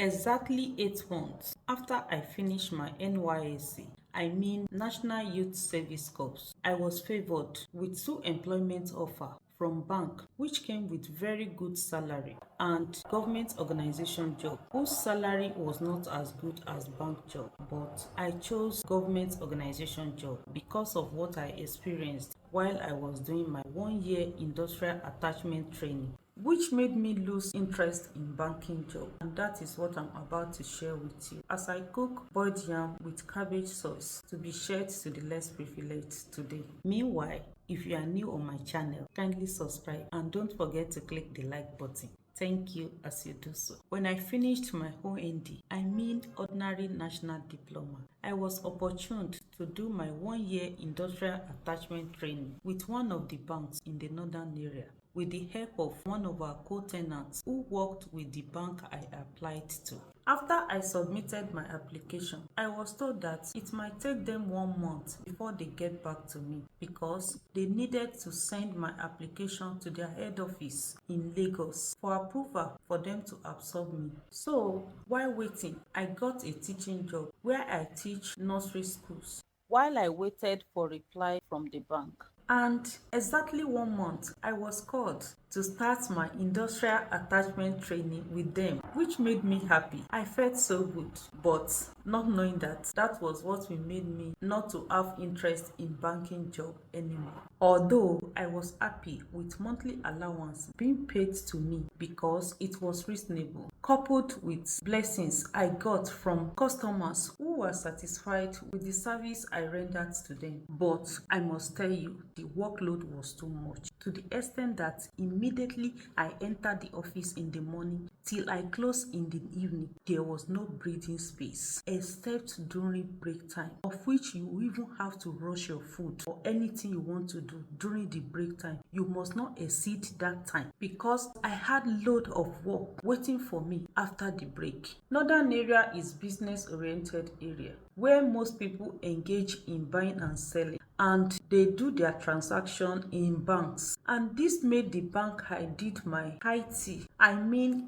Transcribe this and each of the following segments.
Exactly 8 months after I finished my NYSC, I mean National Youth Service Corps, I was favored with two employment offers from bank which came with very good salary and government organization job whose salary was not as good as bank job, but I chose government organization job because of what I experienced while I was doing my 1 year industrial attachment training, which made me lose interest in banking job. And that is what I'm about to share with you as I cook boiled yam with cabbage sauce to be shared to the less privileged today. Meanwhile, if you are new on my channel, kindly subscribe and don't forget to click the like button. Thank you as you do so. When I finished my OND, I mean Ordinary National Diploma, I was opportuned to do my 1 year industrial attachment training with one of the banks in the northern area with the help of one of our co-tenants who worked with the bank I applied to. After I submitted my application, I was told that it might take them 1 month before they get back to me because they needed to send my application to their head office in Lagos for approval for them to absorb me. So, while waiting, I got a teaching job where I teach nursery schools while I waited for reply from the bank. And exactly 1 month, I was called to start my industrial attachment training with them, which made me happy. I felt so good, but not knowing that that was what will made me not to have interest in banking job anymore. Although I was happy with monthly allowance being paid to me because it was reasonable, coupled with blessings I got from customers who were satisfied with the service I rendered to them. But I must tell you, the workload was too much to the extent that immediately I entered the office in the morning till I closed in the evening, there was no breathing space except during break time, of which you even have to rush your food or anything you want to do during the break time. You must not exceed that time because I had load of work waiting for me after the break. Northern area is business oriented area where most people engage in buying and selling, and they do their transaction in banks. And this made the bank I did my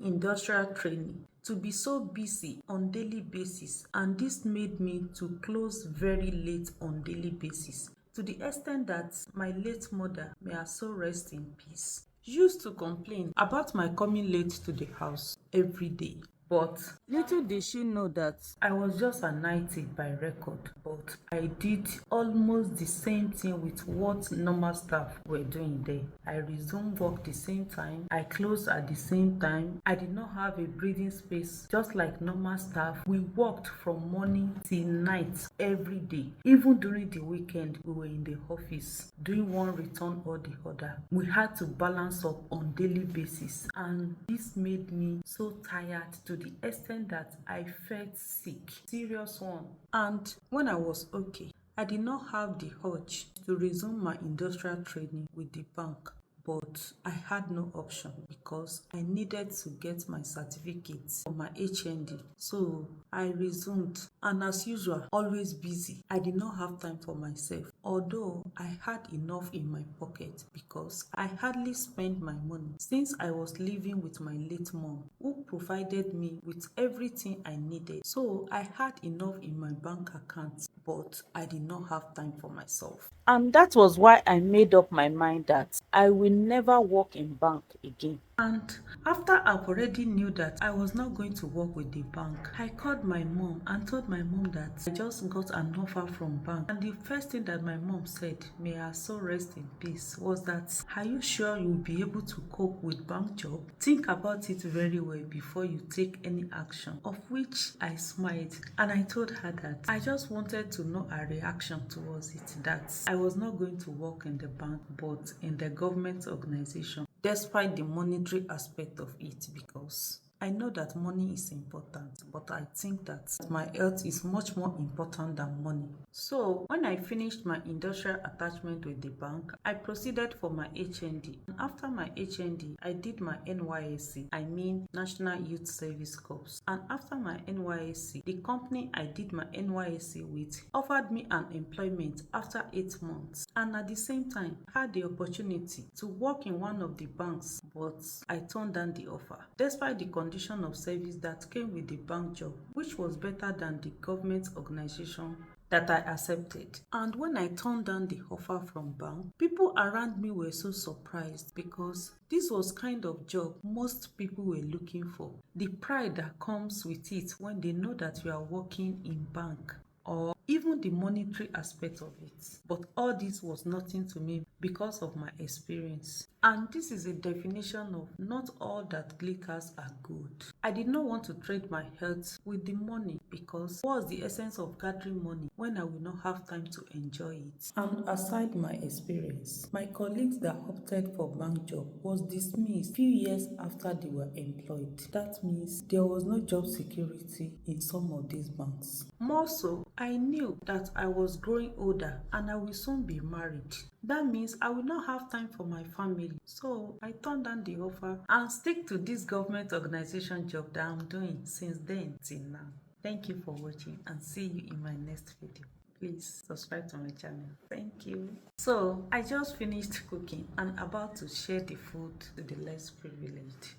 industrial training to be so busy on daily basis, and this made me to close very late on daily basis to the extent that my late mother, may her soul rest in peace, used to complain about my coming late to the house every day. But little did she know that I was just a 90 by record, but I did almost the same thing with what normal staff were doing there. I resumed work the same time, I closed at the same time. I did not have a breathing space just like normal staff. We worked from morning till night every day. Even during the weekend, we were in the office doing one return or the other. We had to balance up on daily basis, and this made me so tired to the extent that I felt sick, serious one. And when I was okay, I did not have the urge to resume my industrial training with the bank. But I had no option because I needed to get my certificates for my HND. So I resumed, and as usual, always busy. I did not have time for myself, although I had enough in my pocket because I hardly spent my money since I was living with my late mom, who provided me with everything I needed. So I had enough in my bank account, but I did not have time for myself. And that was why I made up my mind that I will never work in bank again. And after I already knew that I was not going to work with the bank, I called my mom and told my mom that I just got an offer from bank. And the first thing that my mom said, may her soul rest in peace, was that, are you sure you'll be able to cope with bank job? Think about it very well before you take any action. Of which I smiled and I told her that I just wanted to know her reaction towards it, that I was not going to work in the bank but in the government organization, despite the monetary aspect of it, because I know that money is important, but I think that my health is much more important than money. So when I finished my industrial attachment with the bank, I proceeded for my HND. And after my HND, I did my NYSC, I mean National Youth Service Corps. And after my NYSC, the company I did my NYSC with offered me an employment after 8 months, and at the same time had the opportunity to work in one of the banks, but I turned down the offer despite the condition condition of service that came with the bank job, which was better than the government organization that I accepted. And when I turned down the offer from bank, people around me were so surprised because this was kind of job most people were looking for. The pride that comes with it when they know that you are working in bank, or even the monetary aspect of it. But all this was nothing to me because of my experience. And this is a definition of not all that glitters are good. I did not want to trade my health with the money because what's the essence of gathering money when I will not have time to enjoy it? And aside my experience, my colleagues that opted for bank job was dismissed few years after they were employed. That means there was no job security in some of these banks. More so, I knew that I was growing older and I will soon be married. That means I will not have time for my family. So I turned down the offer and stick to this government organization job that I'm doing since then till now. Thank you for watching and see you in my next video. Please subscribe to my channel. Thank you. So I just finished cooking and about to share the food to the less privileged.